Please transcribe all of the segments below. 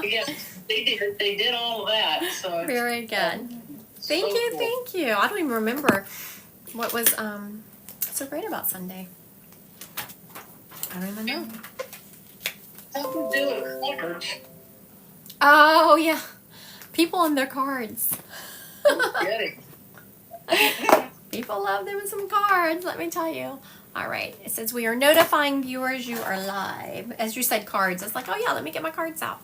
Yes, they did. They did all of that. So Very good. Thank so you, cool. thank you. I don't even remember what was so great about Sunday. I don't even know. How do you do it? Cards. Oh yeah, people and their cards. Get People love them with some cards, let me tell you. All right, it says we are notifying viewers you are live. As you said, cards. It's like, oh yeah, let me get my cards out.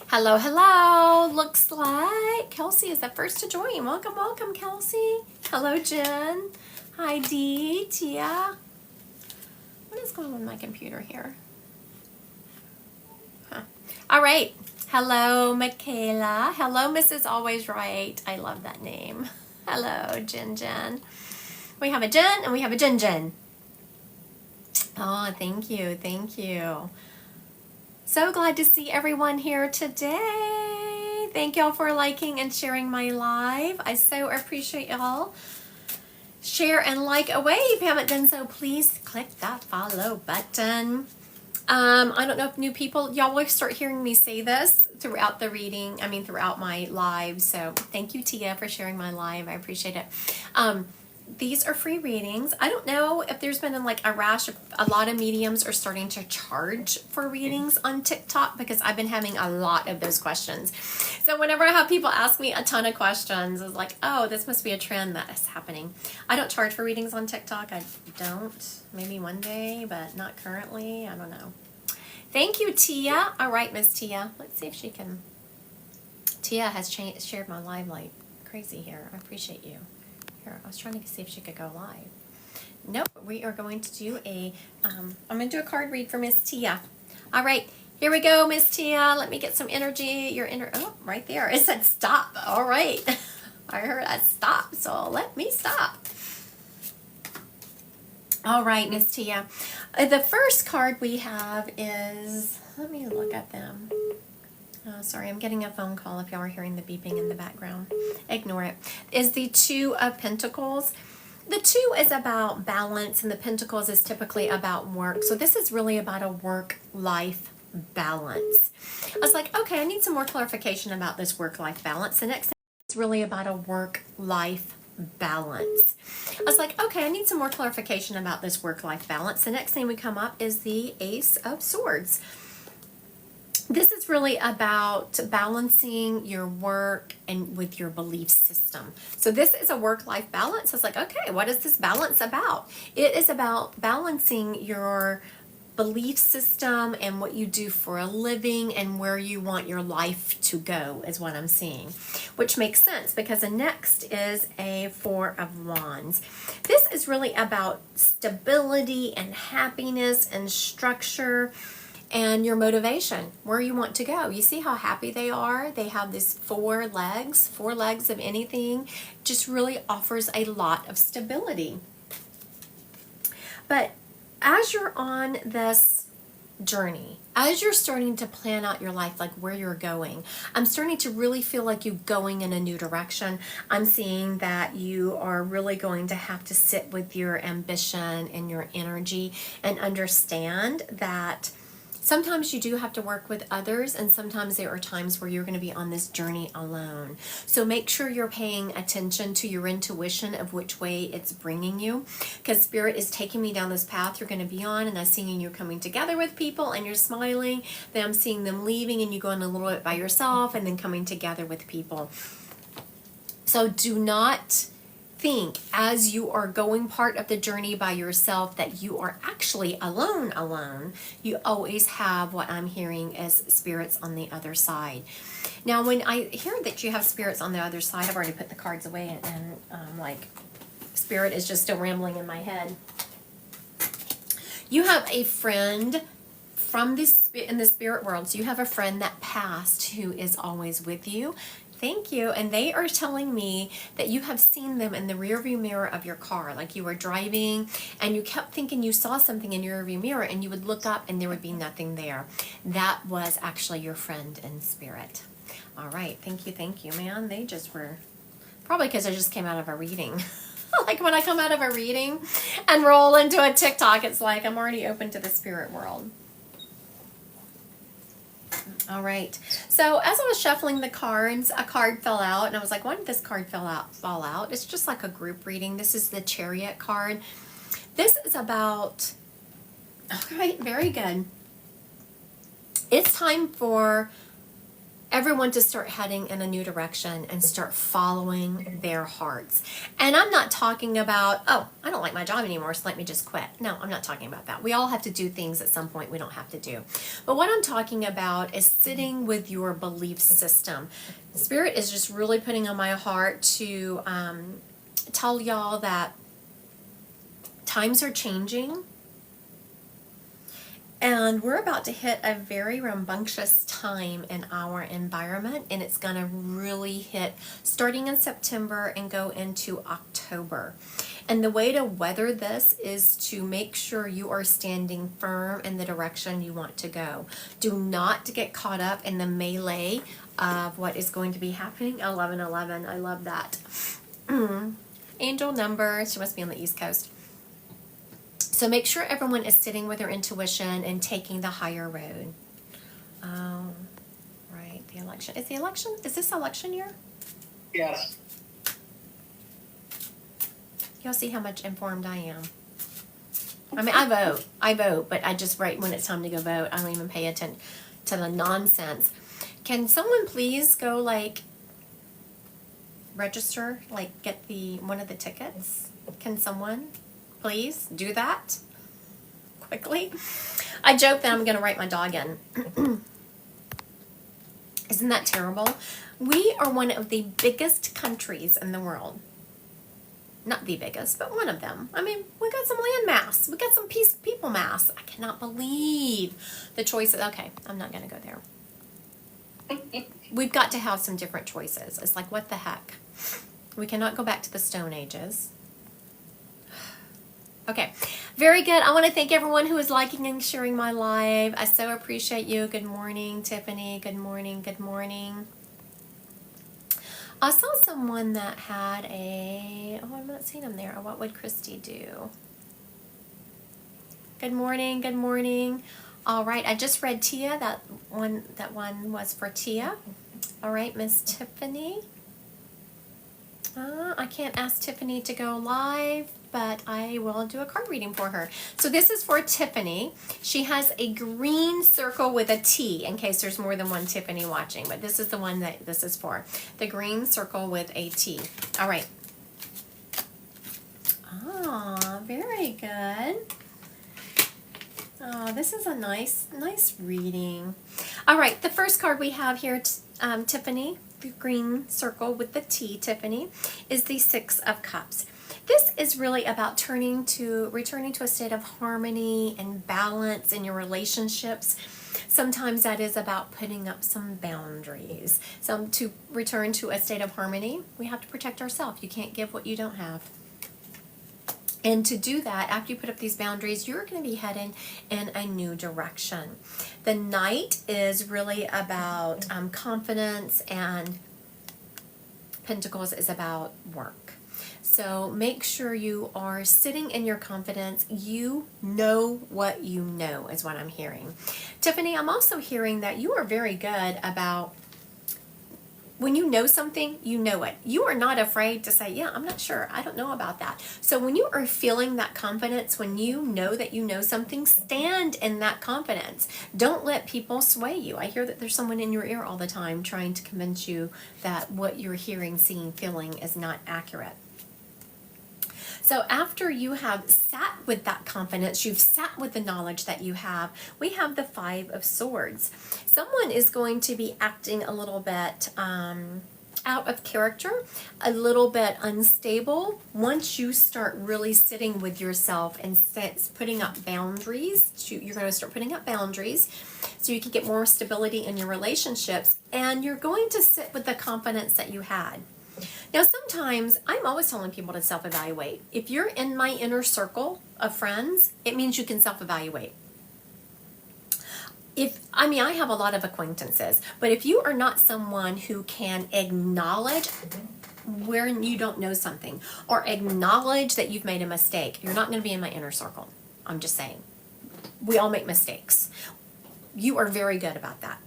Hello, hello. Looks like Kelsey is the first to join. Welcome, welcome, Kelsey. Hello, Jen. Hi, Dee, Tia. What is going on with my computer here? Huh. All right. Hello, Michaela. Hello, Mrs. Always Right. I love that name. Hello, Jen Jen. We have a Jen and we have a Jen Jen. Oh, thank you. Thank you. So glad to see everyone here today. Thank y'all for liking and sharing my live. I so appreciate y'all. Share and like away. If you haven't done so, please click that follow button. I don't know if new people, y'all will start hearing me say this throughout the reading, throughout my live. So thank you, Tia, for sharing my live. I appreciate it. These are free readings. I don't know if there's been a rash of a lot of mediums are starting to charge for readings on TikTok because I've been having a lot of those questions. So whenever I have people ask me a ton of questions, it's like, oh, this must be a trend that is happening. I don't charge for readings on TikTok. I don't. Maybe one day, but not currently. I don't know. Thank you, Tia. All right, Miss Tia. Let's see if she can. Tia has shared my live like crazy here. I appreciate you. Here, I was trying to see if she could go live. Nope, we are going to do I'm going to do a card read for Miss Tia. All right, here we go, Miss Tia. Let me get some energy. Oh, right there. It said stop. All right. I heard that stop, so let me stop. All right, Miss Tia. The first card we have is, let me look at them. Oh, sorry, I'm getting a phone call if y'all are hearing the beeping in the background. Ignore it. Is the Two of Pentacles. The Two is about balance and the Pentacles is typically about work. So this is really about a work-life balance. I was like, okay, I need some more clarification about this work-life balance. The next thing is really about a work-life balance. I was like, okay, I need some more clarification about this work-life balance. The next thing we come up is the Ace of Swords. This is really about balancing your work and with your belief system. So this is a work-life balance. It's like, okay, what is this balance about? It is about balancing your belief system and what you do for a living and where you want your life to go is what I'm seeing, which makes sense because the next is a Four of Wands. This is really about stability and happiness and structure and your motivation, where you want to go. You see how happy they are? They have these four legs of anything. Just really offers a lot of stability. But as you're on this journey, as you're starting to plan out your life, like where you're going, I'm starting to really feel like you're going in a new direction. I'm seeing that you are really going to have to sit with your ambition and your energy and understand that sometimes you do have to work with others, and sometimes there are times where you're going to be on this journey alone. So make sure you're paying attention to your intuition of which way it's bringing you, because Spirit is taking me down this path you're going to be on, and I'm seeing you coming together with people and you're smiling. Then I'm seeing them leaving and you going a little bit by yourself and then coming together with people. So do not think as you are going part of the journey by yourself that you are actually alone. You always have what I'm hearing as spirits on the other side. Now, when I hear that you have spirits on the other side, I've already put the cards away and Spirit is just still rambling in my head. You have a friend from this in the spirit world. So you have a friend that passed who is always with you. Thank you. And they are telling me that you have seen them in the rearview mirror of your car. Like you were driving and you kept thinking you saw something in your rearview mirror and you would look up and there would be nothing there. That was actually your friend in spirit. All right. Thank you, man. They just were, probably because I just came out of a reading. Like when I come out of a reading and roll into a TikTok, it's like I'm already open to the spirit world. All right. So as I was shuffling the cards, a card fell out, and I was like, "Why did this card fall out?" It's just like a group reading. This is the Chariot card. This is about. All right, very good. It's time for everyone to start heading in a new direction and start following their hearts. And I'm not talking about, oh, I don't like my job anymore, so let me just quit. No, I'm not talking about that. We all have to do things at some point we don't have to do. But what I'm talking about is sitting with your belief system. Spirit is just really putting on my heart to tell y'all that times are changing. And we're about to hit a very rambunctious time in our environment, and it's going to really hit starting in September and go into October. And the way to weather this is to make sure you are standing firm in the direction you want to go. Do not get caught up in the melee of what is going to be happening. 1111, I love that. Angel number, she must be on the East Coast. So make sure everyone is sitting with their intuition and taking the higher road. Oh, right, the election. Is this election year? Yes. You'll see how much informed I am. I mean, I vote, but I just, right when it's time to go vote, I don't even pay attention to the nonsense. Can someone please go, like, register, like, get one of the tickets? Can someone please do that quickly? I joke that I'm going to write my dog in. Isn't that terrible? We are one of the biggest countries in the world. Not the biggest, but one of them. I mean, we got some land mass. We got some people mass. I cannot believe the choices. Okay, I'm not going to go there. We've got to have some different choices. It's like, what the heck? We cannot go back to the Stone Ages. Okay, very good. I want to thank everyone who is liking and sharing my live. I so appreciate you. Good morning, Tiffany. Good morning. Good morning. I saw someone that had I'm not seeing them there. What would Christy do? Good morning. Good morning. All right, I just read Tia. That one was for Tia. All right, Miss Tiffany. I can't ask Tiffany to go live, but I will do a card reading for her. So this is for Tiffany. She has a green circle with a T, in case there's more than one Tiffany watching, but this is the one that this is for. The green circle with a T. All right. Ah, very good. Oh, this is a nice reading. All right, the first card we have here, Tiffany, the green circle with the T, Tiffany, is the Six of Cups. This is really about returning to a state of harmony and balance in your relationships. Sometimes that is about putting up some boundaries. So to return to a state of harmony, we have to protect ourselves. You can't give what you don't have. And to do that, after you put up these boundaries, you're going to be heading in a new direction. The Knight is really about confidence, and Pentacles is about work. So make sure you are sitting in your confidence. You know what you know is what I'm hearing. Tiffany, I'm also hearing that you are very good about when you know something, you know it. You are not afraid to say, yeah, I'm not sure. I don't know about that. So when you are feeling that confidence, when you know that you know something, stand in that confidence. Don't let people sway you. I hear that there's someone in your ear all the time trying to convince you that what you're hearing, seeing, feeling is not accurate. So after you have sat with that confidence, you've sat with the knowledge that you have, we have the Five of Swords. Someone is going to be acting a little bit out of character, a little bit unstable. Once you start really sitting with yourself and putting up boundaries, you're going to start putting up boundaries so you can get more stability in your relationships, and you're going to sit with the confidence that you had. Now, sometimes I'm always telling people to self-evaluate. If you're in my inner circle of friends, it means you can self-evaluate. I have a lot of acquaintances, but if you are not someone who can acknowledge where you don't know something or acknowledge that you've made a mistake, you're not going to be in my inner circle. I'm just saying. We all make mistakes. You are very good about that.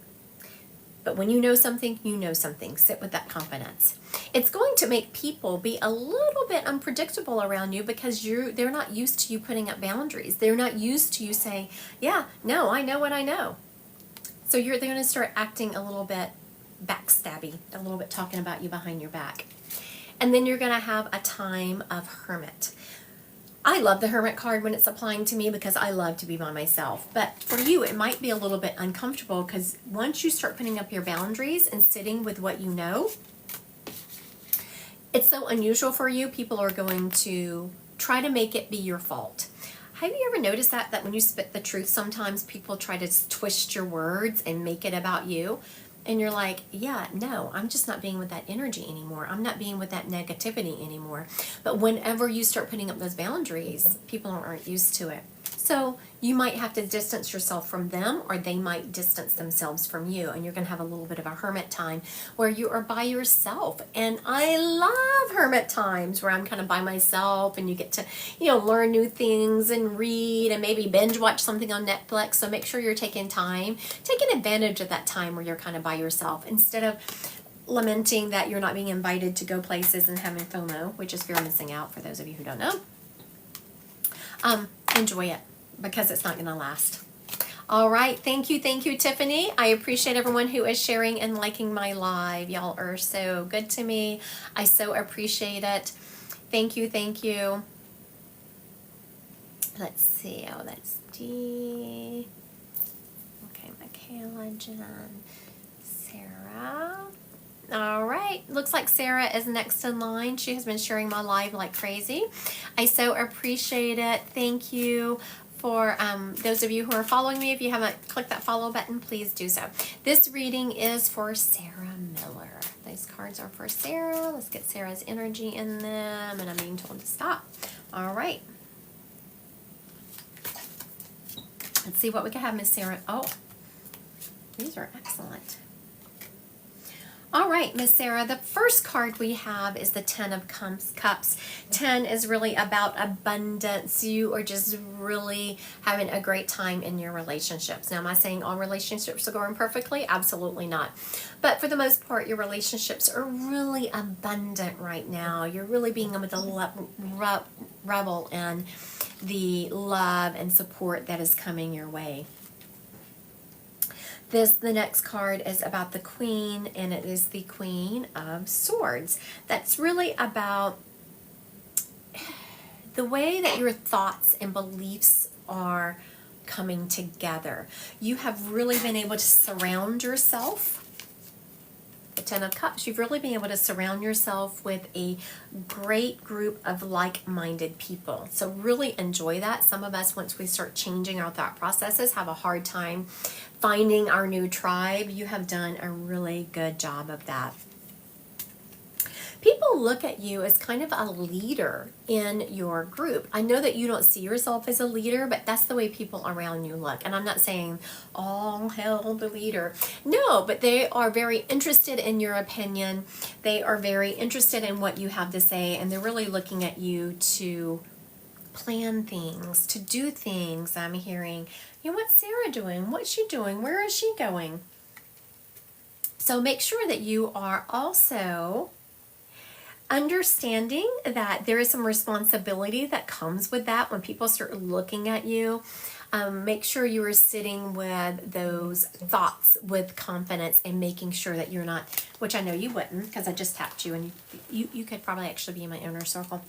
But when you know something, you know something. Sit with that confidence. It's going to make people be a little bit unpredictable around you because they're not used to you putting up boundaries. They're not used to you saying, yeah, no, I know what I know. So they're going to start acting a little bit backstabby, a little bit talking about you behind your back. And then you're going to have a time of hermit. I love the hermit card when it's applying to me because I love to be by myself. But for you, it might be a little bit uncomfortable because once you start putting up your boundaries and sitting with what you know, it's so unusual for you, people are going to try to make it be your fault. Have you ever noticed that when you spit the truth, sometimes people try to twist your words and make it about you? And you're like, yeah, no, I'm just not being with that energy anymore. I'm not being with that negativity anymore. But whenever you start putting up those boundaries, people aren't used to it. So you might have to distance yourself from them, or they might distance themselves from you. And you're going to have a little bit of a hermit time where you are by yourself. And I love hermit times where I'm kind of by myself and you get to, learn new things and read and maybe binge watch something on Netflix. So make sure you're taking advantage of that time where you're kind of by yourself instead of lamenting that you're not being invited to go places and having FOMO, which is fear of missing out for those of you who don't know. Enjoy it because it's not going to last. All right. Thank you, Tiffany. I appreciate everyone who is sharing and liking my live. Y'all are so good to me. I so appreciate it. Thank you. Let's see. Oh, that's D. Okay, Michaela, Jen, Sarah. All right. Looks like Sarah is next in line. She has been sharing my live like crazy. I so appreciate it. Thank you for those of you who are following me. If you haven't clicked that follow button, please do so. This reading is for Sarah Miller. These cards are for Sarah. Let's get Sarah's energy in them. And I'm being told to stop. All right. Let's see what we can have, Miss Sarah. Oh, these are excellent. All right, Miss Sarah, the first card we have is the Ten of Cups. 10 is really about abundance. You are just really having a great time in your relationships. Now, am I saying all relationships are going perfectly? Absolutely not. But for the most part, your relationships are really abundant right now. You're really being able to revel in the love and support that is coming your way. The next card is about the Queen, and it is the Queen of Swords. That's really about the way that your thoughts and beliefs are coming together. You have really been able to surround yourself. The Ten of Cups, you've really been able to surround yourself with a great group of like-minded people. So really enjoy that. Some of us, once we start changing our thought processes, have a hard time finding our new tribe. You have done a really good job of that. People look at you as kind of a leader in your group. I know that you don't see yourself as a leader, but that's the way people around you look. And I'm not saying, all hail the leader. No, but they are very interested in your opinion. They are very interested in what you have to say, and they're really looking at you to plan things, to do things. I'm hearing, what's Sarah doing? What's she doing? Where is she going? So make sure that you are also understanding that there is some responsibility that comes with that when people start looking at you. Make sure you are sitting with those thoughts with confidence and making sure that you're not, which I know you wouldn't because I just tapped you and you could probably actually be in my inner circle.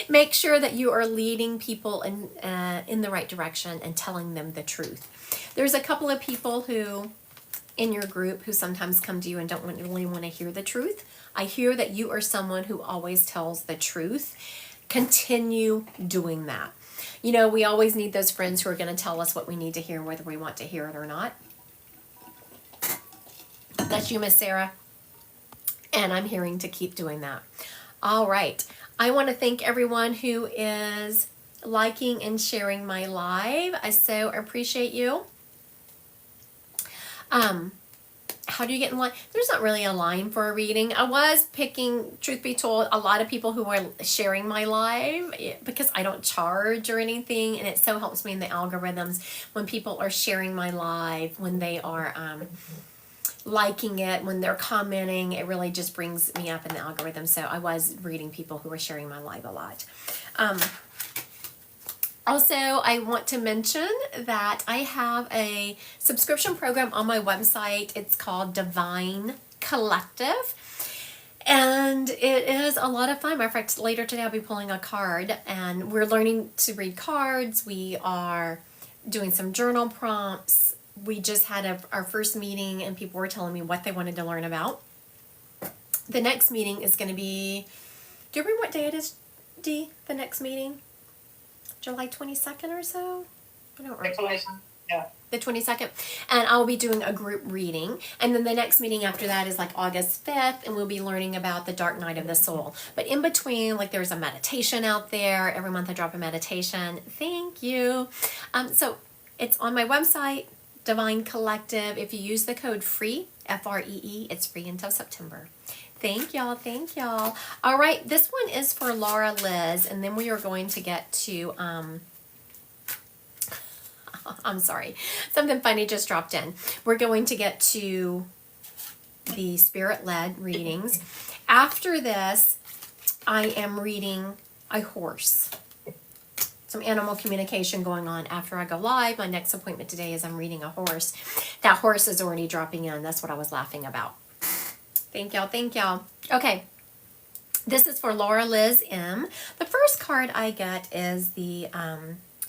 Make sure that you are leading people in the right direction and telling them the truth. There's a couple of people who in your group who sometimes come to you and don't really want to hear the truth. I hear that you are someone who always tells the truth. Continue doing that. We always need those friends who are going to tell us what we need to hear, whether we want to hear it or not. That's you, Miss Sarah. And I'm hearing to keep doing that. All right. I want to thank everyone who is liking and sharing my live. I so appreciate you. How do you get in line? There's not really a line for a reading. I was picking, truth be told, a lot of people who are sharing my live because I don't charge or anything, and it so helps me in the algorithms when people are sharing my live, when they are liking it, when they're commenting, it really just brings me up in the algorithm. So I was reading people who were sharing my live a lot. Also, I want to mention that I have a subscription program on my website. It's called Divine Collective. And it is a lot of fun. Matter of fact, later today I'll be pulling a card, and we're learning to read cards. We are doing some journal prompts. We just had our first meeting, and people were telling me what they wanted to learn about. The next meeting is going to be, do you remember what day it is, Dee, the next meeting? July 22nd or so? I don't remember. Yeah. The 22nd. And I'll be doing a group reading. And then the next meeting after that is like August 5th, and we'll be learning about the dark night of the soul. But in between, like, there's a meditation out there. Every month I drop a meditation. Thank you. So it's on my website, Divine Collective. If you use the code FREE, F-R-E-E, it's free until September. Thank y'all. Thank y'all. All right. This one is for Laura Liz, and then we are going to get to, I'm sorry. Something funny just dropped in. We're going to get to the spirit-led readings. After this, I am reading a horse. Some animal communication going on after I go live. My next appointment today is I'm reading a horse. That horse is already dropping in. That's what I was laughing about. Thank y'all. Thank y'all. Okay. This is for Laura Liz M. The first card I get is the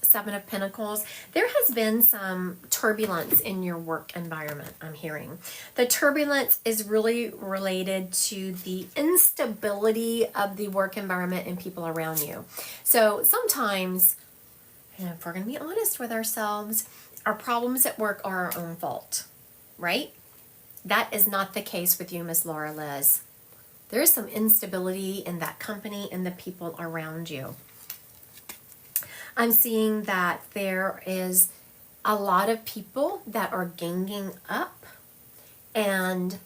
Seven of Pentacles. There has been some turbulence in your work environment, I'm hearing. The turbulence is really related to the instability of the work environment and people around you. So sometimes, and if we're going to be honest with ourselves, our problems at work are our own fault, right? That is not the case with you, Miss Laura Liz. There is some instability in that company and the people around you. I'm seeing that there is a lot of people that are ganging up and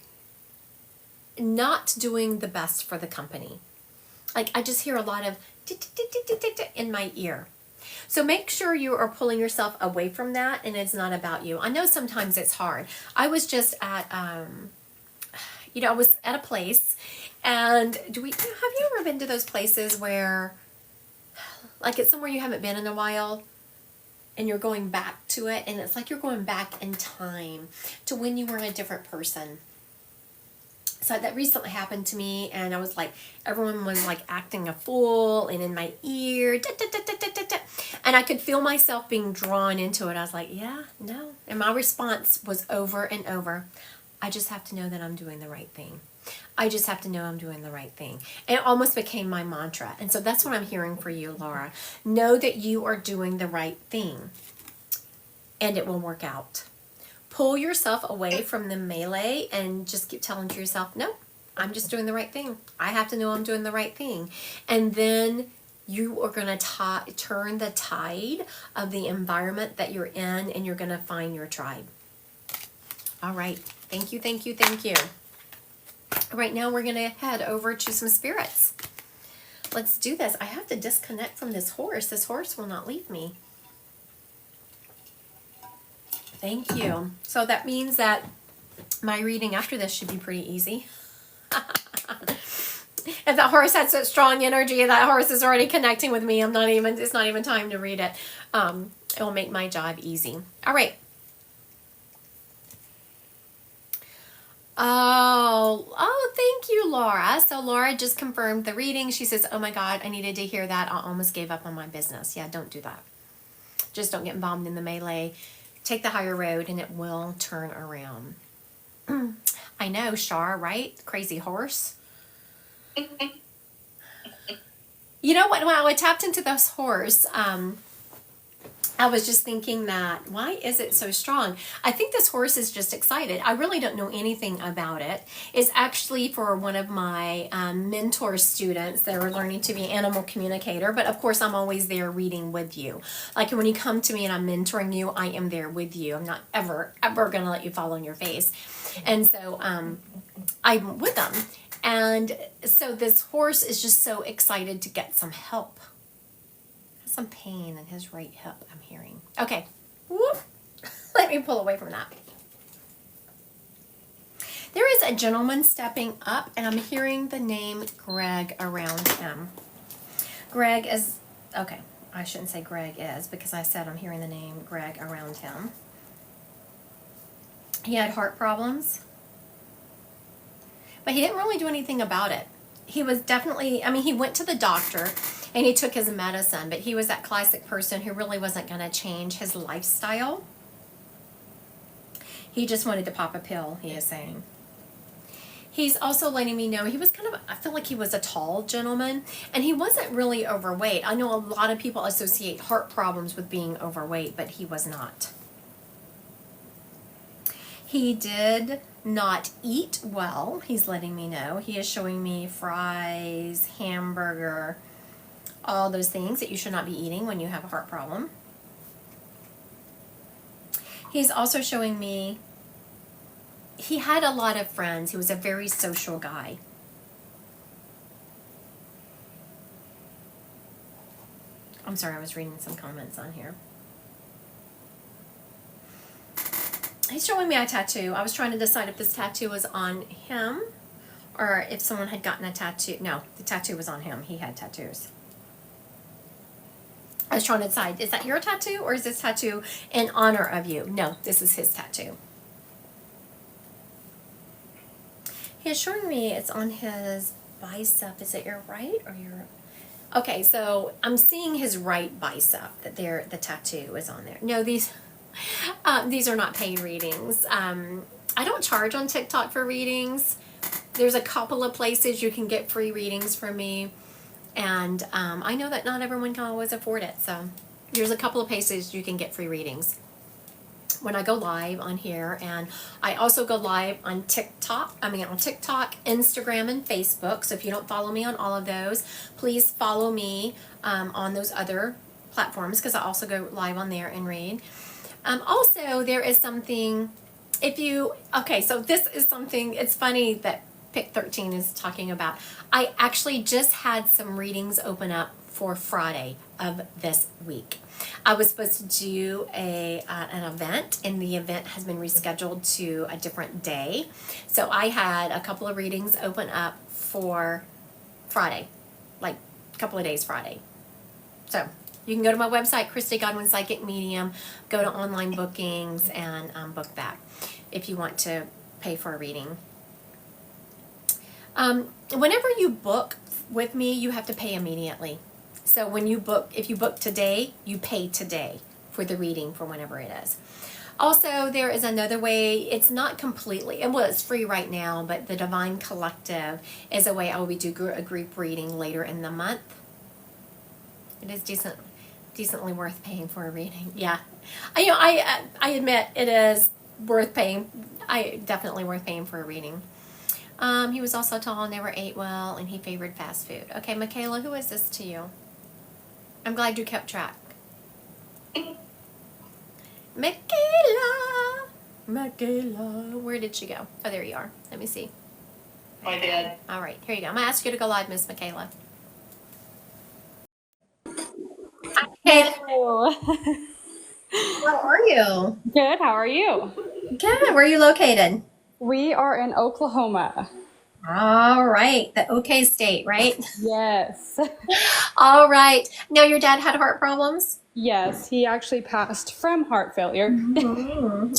not doing the best for the company. Like, I just hear a lot of in my ear. So make sure you are pulling yourself away from that, and it's not about you. I know sometimes it's hard. I was just at, I was at a place, and have you ever been to those places where, like, it's somewhere you haven't been in a while, and you're going back to it, and it's like you're going back in time to when you were a different person. So that recently happened to me, and I was like, everyone was like acting a fool and in my ear, and I could feel myself being drawn into it. I was like, yeah, no. And my response was over and over, I just have to know that I'm doing the right thing. I just have to know I'm doing the right thing. And it almost became my mantra. And so that's what I'm hearing for you, Laura. Know that you are doing the right thing, and it will work out. Pull yourself away from the melee and just keep telling to yourself, no, I'm just doing the right thing. I have to know I'm doing the right thing. And then you are going to turn the tide of the environment that you're in, and you're going to find your tribe. All right. Thank you, thank you, thank you. Right now we're going to head over to some spirits. Let's do this. I have to disconnect from this horse. This horse will not leave me. Thank you. So that means that my reading after this should be pretty easy. If that horse had such strong energy, that horse is already connecting with me. It's not even time to read it. It will make my job easy. All right. Oh, thank you, Laura. So Laura just confirmed the reading. She says, oh my God, I needed to hear that. I almost gave up on my business. Yeah, don't do that. Just don't get involved in the melee. Take the higher road, and it will turn around. I know, Shar, right? Crazy horse. You know what? When I tapped into this horse, I was just thinking that, why is it so strong? I think this horse is just excited. I really don't know anything about it. It's actually for one of my mentor students that are learning to be an animal communicator. But of course, I'm always there reading with you. Like when you come to me and I'm mentoring you, I am there with you. I'm not ever going to let you fall on your face. And so I'm with them. And so this horse is just so excited to get some help. Some pain in his right hip, I'm hearing. Okay. Whoop. Let me pull away from that. a gentleman stepping up, and I'm hearing the name Greg around him. Greg is, okay, I shouldn't say Greg is, because I said I'm hearing the name Greg around him. He had heart problems, but he didn't really do anything about it. He was definitely, I mean, he went to the doctor and he took his medicine, but he was that classic person who really wasn't going to change his lifestyle. He just wanted to pop a pill, he is saying. He's also letting me know he was kind of, I feel like he was a tall gentleman, and he wasn't really overweight. I know a lot of people associate heart problems with being overweight, but he was not. He did not eat well, he's letting me know. He is showing me fries, hamburger, all those things that you should not be eating when you have a heart problem. He's also showing me he had a lot of friends. He was a very social guy. I'm sorry, I was reading some comments on here. He's showing me a tattoo. I was trying to decide if this tattoo was on him or if someone had gotten a tattoo. No, the tattoo was on him. He had tattoos. I was trying to decide, is that your tattoo or is this tattoo in honor of you? No, this is his tattoo. He is showing me it's on his bicep. Is it your right or your... Okay, so I'm seeing his right bicep, that there the tattoo is on there. No, these are not paid readings. I don't charge on TikTok for readings. There's a couple of places you can get free readings from me. And I know that not everyone can always afford it. So there's a couple of places you can get free readings. When I go live on here, and I also go live on TikTok, Instagram, and Facebook. So if you don't follow me on all of those, please follow me on those other platforms, because I also go live on there and read. Also, there is something, so this is something, it's funny that Pick 13 is talking about. I actually just had some readings open up for Friday of this week. I was supposed to do an event, and the event has been rescheduled to a different day. So I had a couple of readings open up for Friday, like a couple of days Friday. So you can go to my website, Christy Godwin Psychic Medium, go to online bookings, and book that if you want to pay for a reading. Whenever you book with me, you have to pay immediately. So when you book, if you book today, you pay today for the reading for whenever it is. Also, there is another way. It's not completely, well, it's free right now, but the Divine Collective is a way I will be doing a group reading later in the month. It is decently worth paying for a reading. Yeah, I admit it is worth paying. Definitely worth paying for a reading. He was also tall, never ate well, and he favored fast food. Okay, Michaela, who is this to you? I'm glad you kept track. Michaela, where did she go? Oh, there you are. Let me see. My dad. All right, here you go. I'm going to ask you to go live, Miss Michaela. Hey, Hello. how are you? Good. How are you? Good. Where are you located? We are in Oklahoma. All right, the OK State, right? Yes. All right. Now, your dad had heart problems? Yes, he actually passed from heart failure.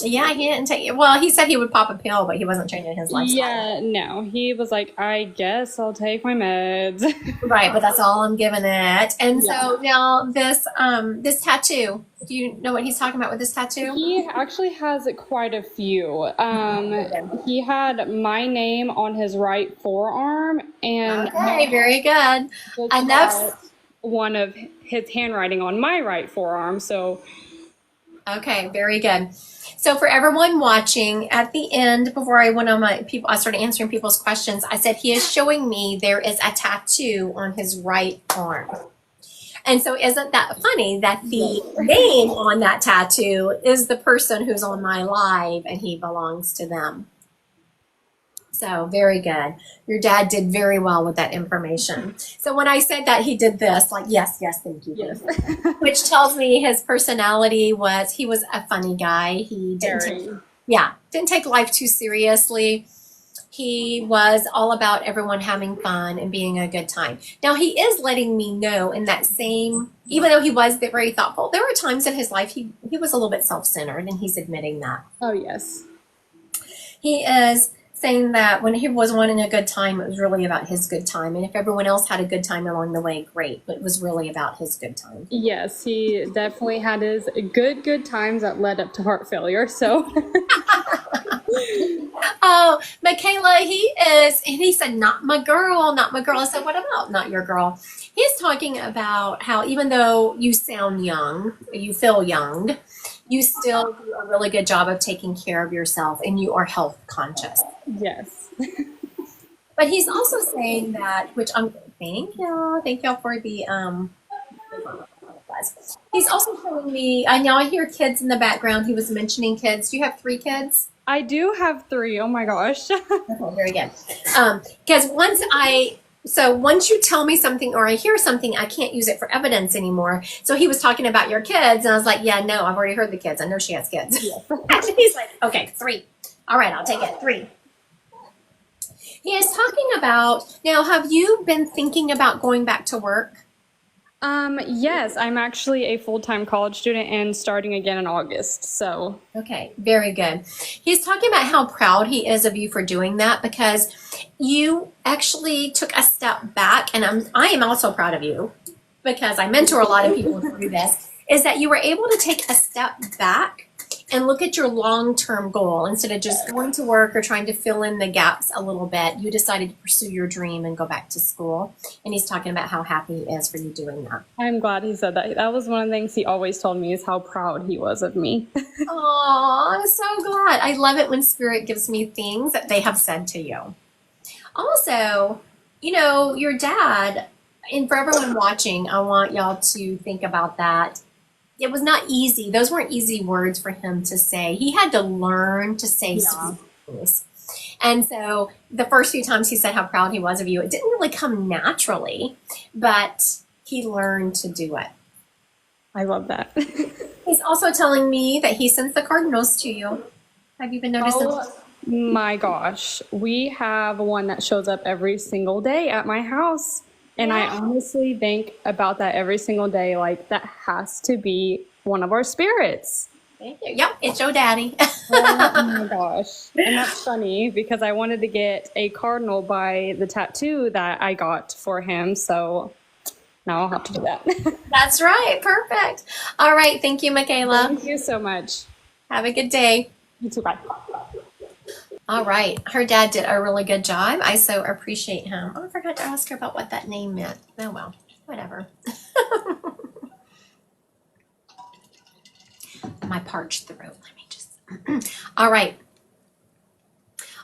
Yeah, he didn't take it. Well, he said he would pop a pill, but he wasn't changing his lifestyle. Yeah, no. He was like, I guess I'll take my meds. Right, but that's all I'm giving it. And Yeah. so now this tattoo, do you know what he's talking about with this tattoo? He actually has quite a few. He had my name on his right forearm, and Okay, very good. just Enough. got one of his handwriting on my right forearm. So Okay, very good. So for everyone watching, at the end, before I went on I started answering people's questions. I said he is showing me there is a tattoo on his right arm. And so isn't that funny that the name on that tattoo is the person who's on my live, and he belongs to them. So very good. Your dad did very well with that information. So when I said that he did this, like, yes, thank you. yes. Which tells me his personality was, he was a funny guy. He didn't take, Very. didn't take life too seriously. he was all about everyone having fun and being a good time. Now, he is letting me know in that same, even though he was very thoughtful, there were times in his life he was a little bit self-centered, and he's admitting that. Oh, yes. He is saying that when he was wanting a good time, it was really about his good time. And if everyone else had a good time along the way, great. But it was really about his good time. Yes, he definitely had his good times that led up to heart failure. So, Oh, Michaela, he said, not my girl, not my girl. I said, what about not your girl? He's talking about how even though you sound young, you feel young, you still do a really good job of taking care of yourself and you are health conscious. yes. But he's also saying that, which I'm, thank y'all for the, he's also showing me, I now I hear kids in the background. He was mentioning kids. Do you have 3 kids? I do have 3. Oh my gosh. Okay, very good. Because once you tell me something or I hear something, I can't use it for evidence anymore. So he was talking about your kids, and I was like, yeah, no, I've already heard the kids. I know she has kids. Yes. And he's like, okay, 3. All right, I'll take it. 3. He is talking about, now, have you been thinking about going back to work? Yes, I'm actually a full-time college student and starting again in August. So, Okay, very good. He's talking about how proud he is of you for doing that because you actually took a step back, and I am also proud of you because I mentor a lot of people through this, is that you were able to take a step back and look at your long-term goal instead of just going to work or trying to fill in the gaps a little bit. You decided to pursue your dream and go back to school. And he's talking about how happy he is for you doing that. I'm glad he said that. That was one of the things he always told me is how proud he was of me. Oh, I'm so glad. I love it when Spirit gives me things that they have said to you. Also, your dad, and for everyone watching, I want y'all to think about that. It was not easy. Those weren't easy words for him to say. He had to learn to say sweet things. And so the first few times he said how proud he was of you, it didn't really come naturally, but he learned to do it. I love that. He's also telling me that he sends the cardinals to you. Have you been noticing? Oh my gosh. We have one that shows up every single day at my house. And I honestly think about that every single day. Like, that has to be one of our spirits. Thank you. Yep, it's your daddy. Oh my gosh. And that's funny because I wanted to get a cardinal by the tattoo that I got for him. So now I'll have to do that. That's right. Perfect. All right. Thank you, Michaela. Thank you so much. Have a good day. You too. Bye. All right. Her dad did a really good job. I so appreciate him. Oh, I forgot to ask her about what that name meant. Oh, well, whatever. My parched throat. Let me just. All right.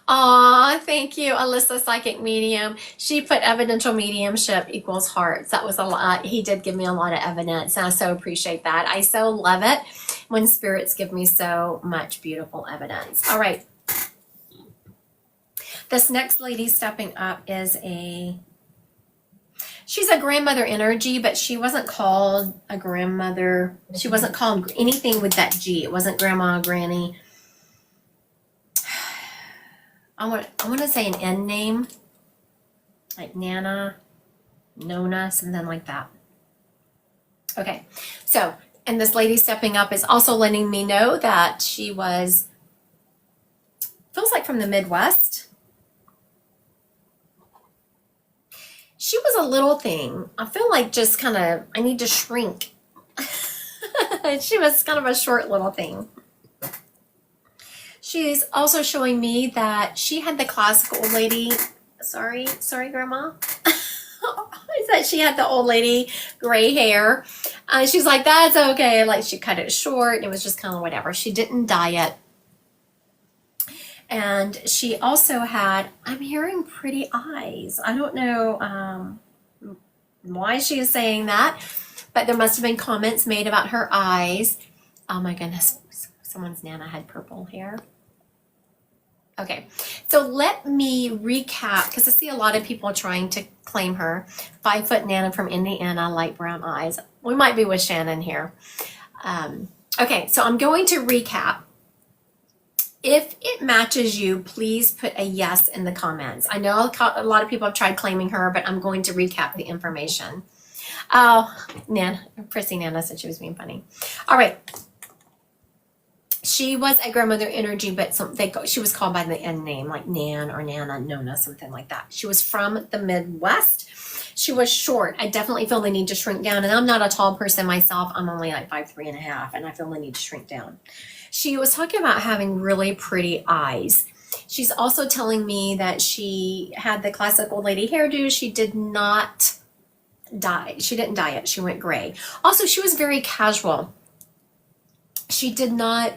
Aw, thank you, Alyssa, Psychic Medium. She put evidential mediumship equals hearts. That was a lot. He did give me a lot of evidence, and I so appreciate that. I so love it when spirits give me so much beautiful evidence. All right. This next lady stepping up is she's a grandmother energy, but she wasn't called a grandmother. She wasn't called anything with that G. It wasn't grandma, granny. I want to say an N name, like Nana, Nona, something like that. Okay, so, and this lady stepping up is also letting me know that she feels like from the Midwest. She was a little thing. I feel like just kind of, I need to shrink. She was kind of a short little thing. She's also showing me that she had the classic old lady. Sorry, Grandma. I said she had the old lady gray hair. She's like, that's okay. Like, she cut it short. And it was just kind of whatever. She didn't dye it. And she also had, I'm hearing pretty eyes. I don't know why she is saying that, but there must have been comments made about her eyes. Oh my goodness, someone's Nana had purple hair. Okay, so let me recap, because I see a lot of people trying to claim her. 5-foot Nana from Indiana, light brown eyes. We might be with Shannon here. Okay, so I'm going to recap If it matches you, please put a yes in the comments. I know a lot of people have tried claiming her, but I'm going to recap the information. Oh, Prissy Nana said she was being funny. All right. She was a grandmother energy, but she was called by the end name, like Nan or Nana, Nona, something like that. She was from the Midwest. She was short. I definitely feel the need to shrink down, and I'm not a tall person myself. I'm only like 5'3.5", and I feel the need to shrink down. She was talking about having really pretty eyes. She's also telling me that she had the classic old lady hairdo. She did not dye. She didn't dye it. She went gray. Also, she was very casual. She did not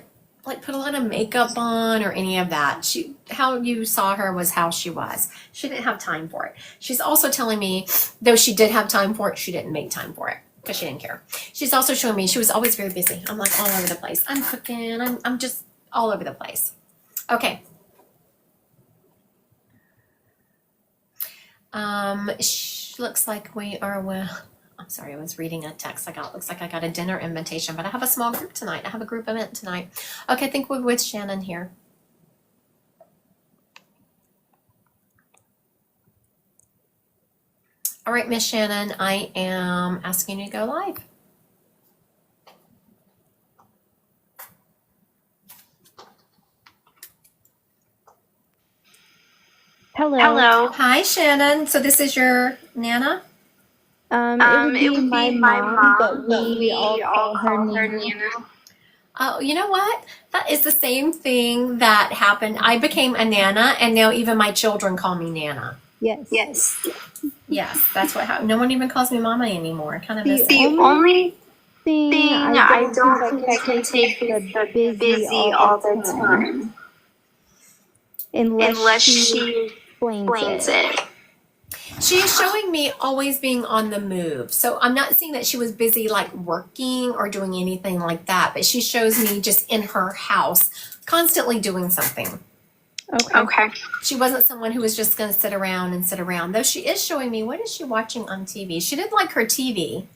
like put a lot of makeup on or any of that. How you saw her was how she was. She didn't have time for it. She's also telling me, though she did have time for it, she didn't make time for it because she didn't care. She's also showing me she was always very busy. I'm like all over the place. I'm cooking. I'm just all over the place. Okay. Looks like we are I'm sorry, I was reading a text I got. Looks like I got a dinner invitation, but I have a small group tonight. I have a group event tonight. Okay, I think we're with Shannon here. All right, Miss Shannon, I am asking you to go live. Hello. Hi, Shannon. So this is your Nana? It would be my mom, but we all call her Nana. Oh, you know what? That is the same thing that happened. I became a Nana, and now even my children call me Nana. Yes. Yes, that's what happened. No one even calls me Mama anymore. Kind of miss The it. only thing I don't think I can take is the busy all the time. Unless she explains it. She is showing me always being on the move. So I'm not seeing that she was busy like working or doing anything like that, but she shows me just in her house constantly doing something. Okay. She wasn't someone who was just going to sit around, though she is showing me, what is she watching on TV? She did like her TV.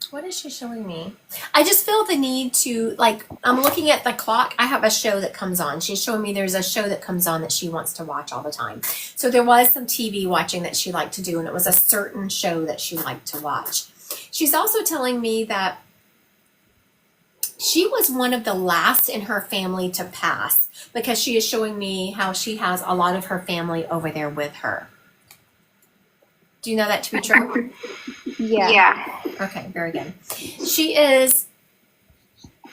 What is she showing me? I just feel the need to, like, I'm looking at the clock. I have a show that comes on. She's showing me there's a show that comes on that she wants to watch all the time. So there was some TV watching that she liked to do, and it was a certain show that she liked to watch. She's also telling me that she was one of the last in her family to pass, because she is showing me how she has a lot of her family over there with her. Do you know that to be true? Yeah. Okay, very good. She is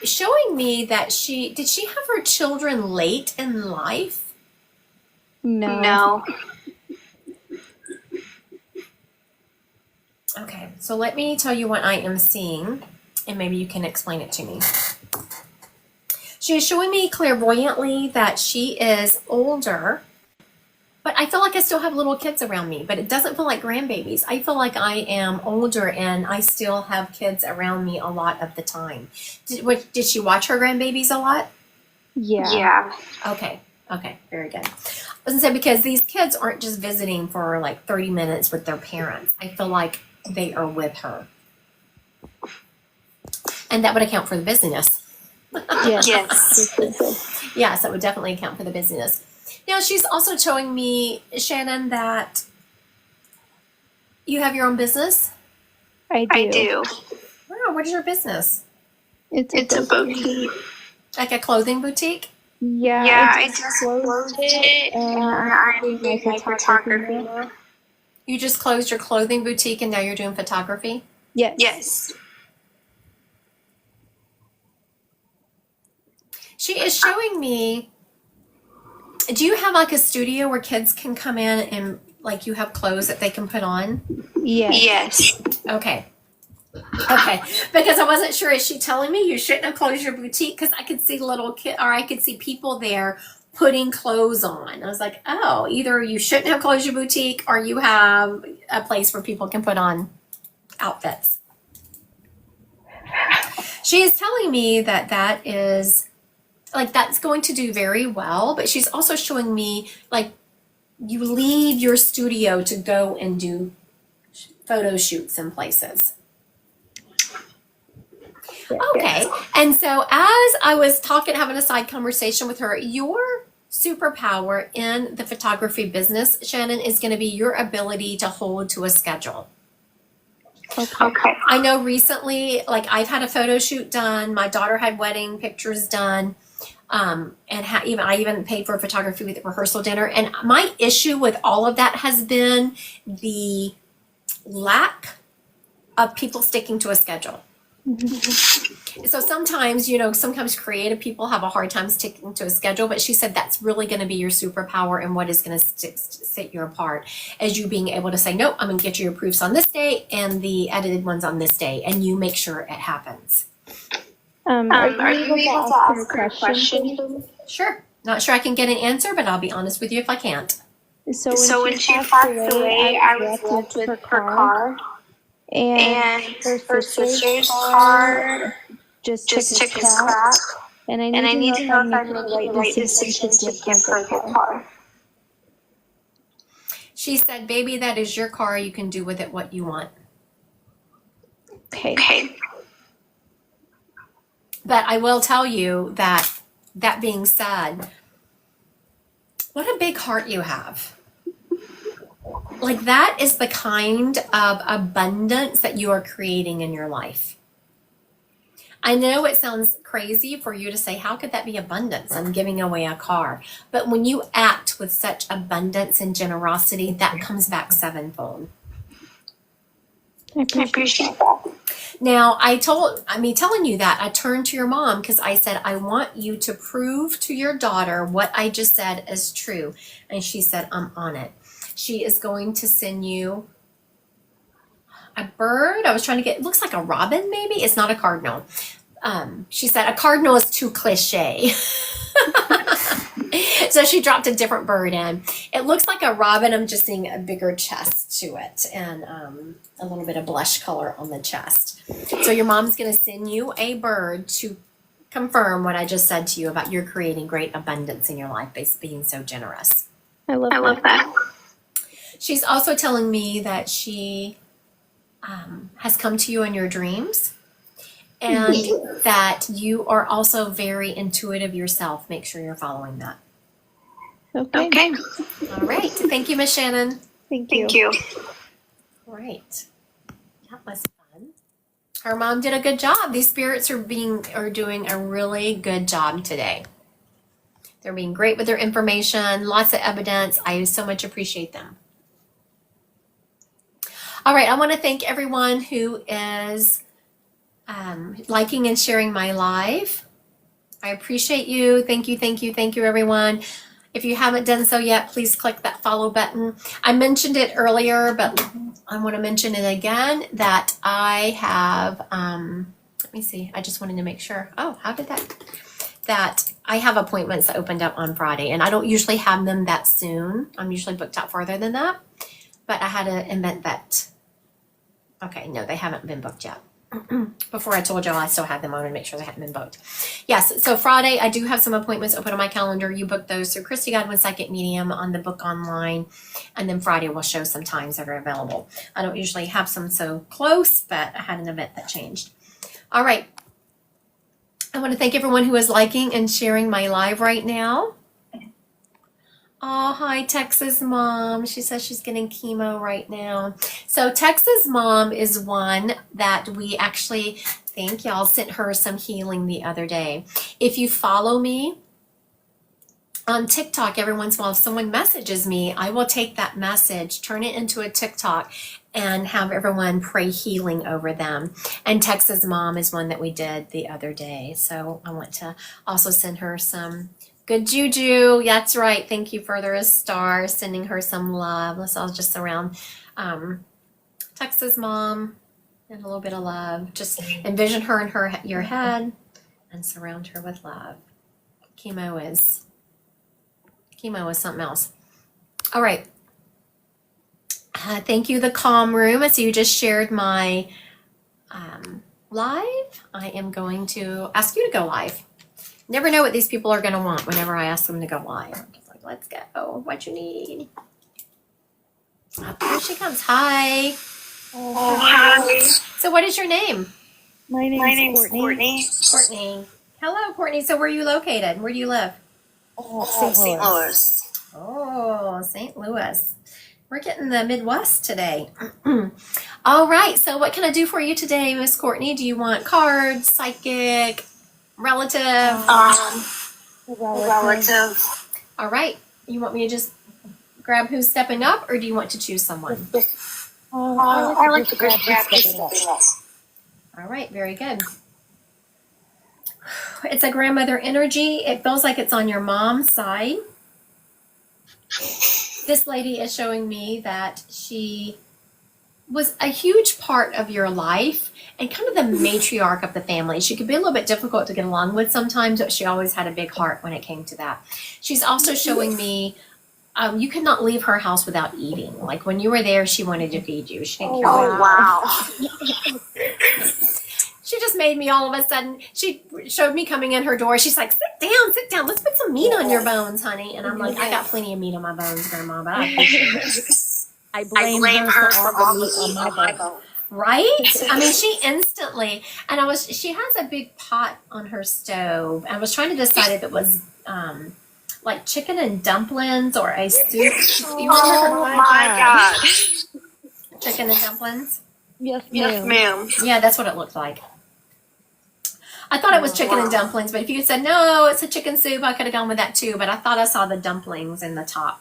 showing me that did she have her children late in life? No. Okay, so let me tell you what I am seeing, and maybe you can explain it to me. She is showing me clairvoyantly that she is older, but I feel like I still have little kids around me, but it doesn't feel like grandbabies. I feel like I am older and I still have kids around me a lot of the time. Did she watch her grandbabies a lot? Yeah. Okay, very good. I was gonna say, because these kids aren't just visiting for like 30 minutes with their parents. I feel like they are with her. And that would account for the busyness. Yes. Yes, that would definitely account for the busyness. Now, she's also showing me, Shannon, that you have your own business. I do. Wow, what is your business? It's a boutique. Like a clothing boutique? Yeah, I just closed it, and I'm doing my photography now. You just closed your clothing boutique and now you're doing photography? Yes. She is showing me, do you have like a studio where kids can come in and like you have clothes that they can put on? Yes. Okay, because I wasn't sure, is she telling me you shouldn't have closed your boutique? Because I could see little kids, or I could see people there putting clothes on. I was like, oh, either you shouldn't have closed your boutique or you have a place where people can put on outfits. She is telling me that is, like, that's going to do very well, but she's also showing me, like, you leave your studio to go and do photo shoots in places. Okay. And so as I was having a side conversation with her, your superpower in the photography business, Shannon, is going to be your ability to hold to a schedule. Okay. I know recently, like I've had a photo shoot done. My daughter had wedding pictures done. And I even paid for photography with a rehearsal dinner. And my issue with all of that has been the lack of people sticking to a schedule. So sometimes, sometimes creative people have a hard time sticking to a schedule, but she said that's really going to be your superpower and what is going to set you apart, as you being able to say, nope, I'm going to get you your proofs on this day and the edited ones on this day, and you make sure it happens. Are you able to ask her a question? Sure. Not sure I can get an answer, but I'll be honest with you if I can't. So when she passed away, I was left with her car. And her sister's car just took a scrap. And I need to know if I'm making the right decision to give her the car. She said, baby, that is your car. You can do with it what you want. Okay. But I will tell you that being said, what a big heart you have. Like that is the kind of abundance that you are creating in your life. I know it sounds crazy for you to say, how could that be abundance? I'm giving away a car. But when you act with such abundance and generosity, that comes back sevenfold. I appreciate that. Now, telling you that, I turned to your mom because I said, I want you to prove to your daughter what I just said is true. And she said, I'm on it. She is going to send you a bird. I was trying to it looks like a robin, maybe. It's not a cardinal. She said a cardinal is too cliche. So she dropped a different bird in. It looks like a robin. I'm just seeing a bigger chest to it and a little bit of blush color on the chest. So your mom's going to send you a bird to confirm what I just said to you about your creating great abundance in your life by being so generous. I love that. She's also telling me that she has come to you in your dreams and that you are also very intuitive yourself. Make sure you're following that. Okay. All right. Thank you, Miss Shannon. Thank you. All right. That was fun. Her mom did a good job. These spirits are doing a really good job today. They're being great with their information, lots of evidence. I so much appreciate them. All right, I want to thank everyone who is liking and sharing my live. I appreciate you. Thank you, everyone. If you haven't done so yet, please click that follow button. I mentioned it earlier, but I want to mention it again that I have, let me see, I just wanted to make sure. Oh, how did that I have appointments that opened up on Friday, and I don't usually have them that soon. I'm usually booked out farther than that, but I had an event that, okay, no, they haven't been booked yet. Before I told y'all I still had them on and make sure they hadn't been booked. Yes, so Friday I do have some appointments open on my calendar. You book those through Christy Godwin Psychic Medium on the book online, and then Friday will show some times that are available. I don't usually have some so close, but I had an event that changed. All right. I want to thank everyone who is liking and sharing my live right now. Oh, hi, Texas Mom. She says she's getting chemo right now. So Texas Mom is one that we actually, thank y'all, sent her some healing the other day. If you follow me on TikTok, every once in a while, if someone messages me, I will take that message, turn it into a TikTok, and have everyone pray healing over them. And Texas Mom is one that we did the other day. So I want to also send her some good juju. That's right. Thank you, Further a Star, sending her some love. Let's all just surround Texas Mom and a little bit of love. Just envision her in your head and surround her with love. Chemo is something else. All right. Thank you, the Calm Room. As you just shared my live, I am going to ask you to go live. Never know what these people are going to want whenever I ask them to go live. I'm just like, let's go. What you need? Oh, here she comes. Hi. Hi. So what is your name? My name's Courtney. Courtney. Hello, Courtney. So where are you located? Where do you live? St. Louis. Oh, St. Louis. We're getting the Midwest today. All right. So what can I do for you today, Miss Courtney? Do you want cards, psychic, relative? Relative. All right. You want me to just grab who's stepping up, or do you want to choose someone? I like to grab stepping up. All right. Very good. It's a grandmother energy. It feels like it's on your mom's side. This lady is showing me that she was a huge part of your life and kind of the matriarch of the family. She could be a little bit difficult to get along with sometimes, but she always had a big heart when it came to that. She's also showing me you could not leave her house without eating. Like when you were there, she wanted to feed you. She didn't care. Oh, wow. She just made me all of a sudden, she showed me coming in her door. She's like, sit down. Let's put some meat on your bones, honey. And I'm like, I got plenty of meat on my bones, Grandma, but I appreciate it. I blame her for all the meat on my bone. Right? I mean, she instantly, and she has a big pot on her stove. I was trying to decide if it was like chicken and dumplings or a soup. You remember Oh my gosh. chicken and dumplings? Yes, Yes, ma'am. Yeah, that's what it looked like. I thought it was chicken and dumplings, but if you had said, no, it's a chicken soup, I could have gone with that too. But I thought I saw the dumplings in the top.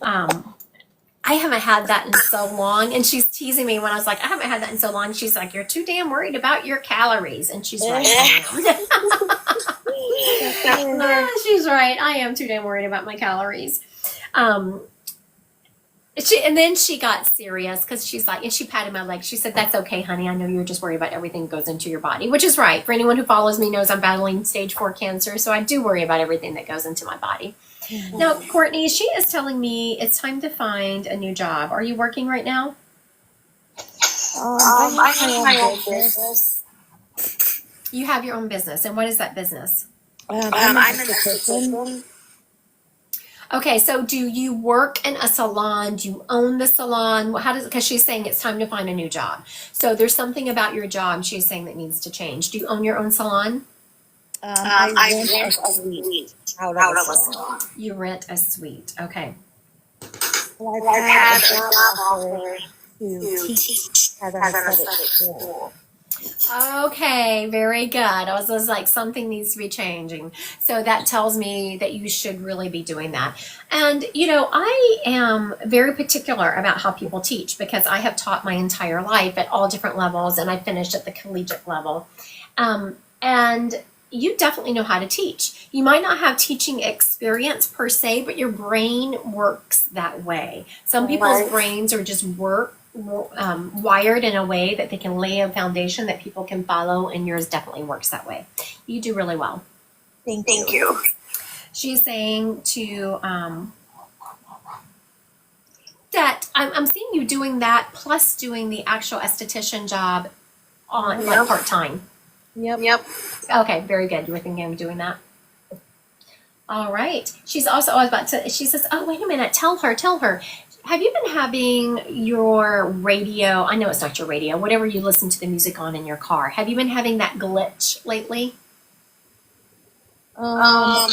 I haven't had that in so long. And she's teasing me when I was like, I haven't had that in so long. She's like, you're too damn worried about your calories. And she's right. I am. She's right. I am too damn worried about my calories. And then she got serious because she's like, and she patted my leg. She said, that's okay, honey. I know you're just worried about everything that goes into your body, which is right. For anyone who follows me knows I'm battling stage 4 cancer. So I do worry about everything that goes into my body. Mm-hmm. Now, Courtney, she is telling me it's time to find a new job. Are you working right now? I have my own business. You have your own business. And what is that business? I'm an esthetician. Okay, so do you work in a salon? Do you own the salon? How does, because she's saying it's time to find a new job. So there's something about your job she's saying that needs to change. Do you own your own salon? I rent a suite out of a salon. You rent a suite. Okay. I've had a job offer to teach at an aesthetic school. Okay, very good. I was like, something needs to be changing. So that tells me that you should really be doing that. And, you know, I am very particular about how people teach because I have taught my entire life at all different levels and I finished at the collegiate level. And you definitely know how to teach. You might not have teaching experience per se, but your brain works that way. Some people's brains are just wired in a way that they can lay a foundation that people can follow, and yours definitely works that way. You do really well. Thank you. She's saying to that I'm seeing you doing that plus doing the actual esthetician job on like part-time. Yep. Okay, very good. You were thinking of doing that. All right. She's also, I was about to, she says, oh, wait a minute. Tell her. Have you been having your radio, I know it's not your radio, whatever you listen to the music on in your car, have you been having that glitch lately? I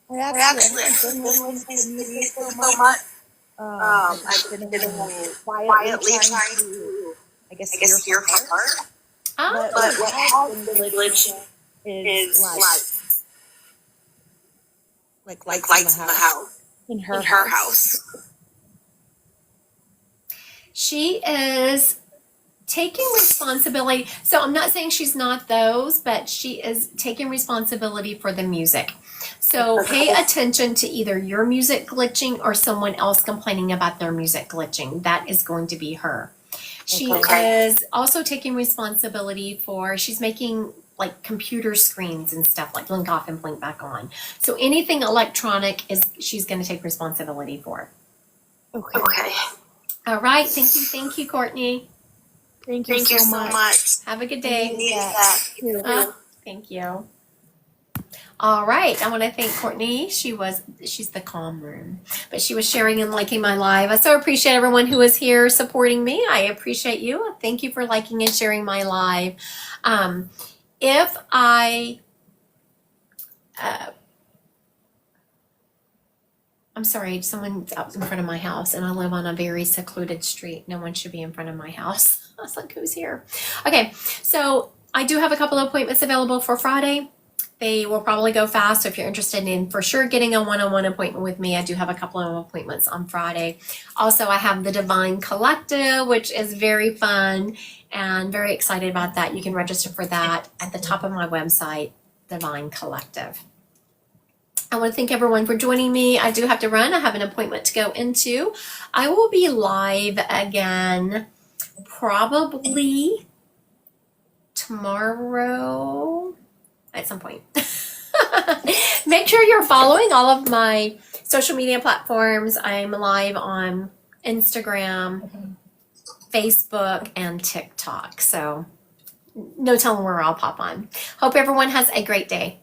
actually haven't been listening to music so much. I've been quietly trying to, I guess, steer my heart. Oh. But what has been glitching is like lights in the house. In her house. She is taking responsibility. So I'm not saying she's not those, but she is taking responsibility for the music. So pay attention to either your music glitching or someone else complaining about their music glitching. That is going to be her. She is also taking responsibility for, she's making like computer screens and stuff, like blink off and blink back on. So anything electronic she's going to take responsibility for. Okay. All right. Thank you, Courtney. Thank you so much. Have a good day. Thank you. Thank you. All right. I want to thank Courtney. She's the calm room, but she was sharing and liking my live. I so appreciate everyone who is here supporting me. I appreciate you. Thank you for liking and sharing my live. If I, I'm sorry, someone's out in front of my house and I live on a very secluded street. No one should be in front of my house. I was like, who's here? Okay. So I do have a couple of appointments available for Friday. They will probably go fast. So if you're interested in for sure getting a one-on-one appointment with me, I do have a couple of appointments on Friday. Also, I have the Divine Collective, which is very fun and very excited about that. You can register for that at the top of my website, Divine Collective. I want to thank everyone for joining me. I do have to run. I have an appointment to go into. I will be live again probably tomorrow at some point. Make sure you're following all of my social media platforms. I'm live on Instagram, Facebook, and TikTok. So no telling where I'll pop on. Hope everyone has a great day.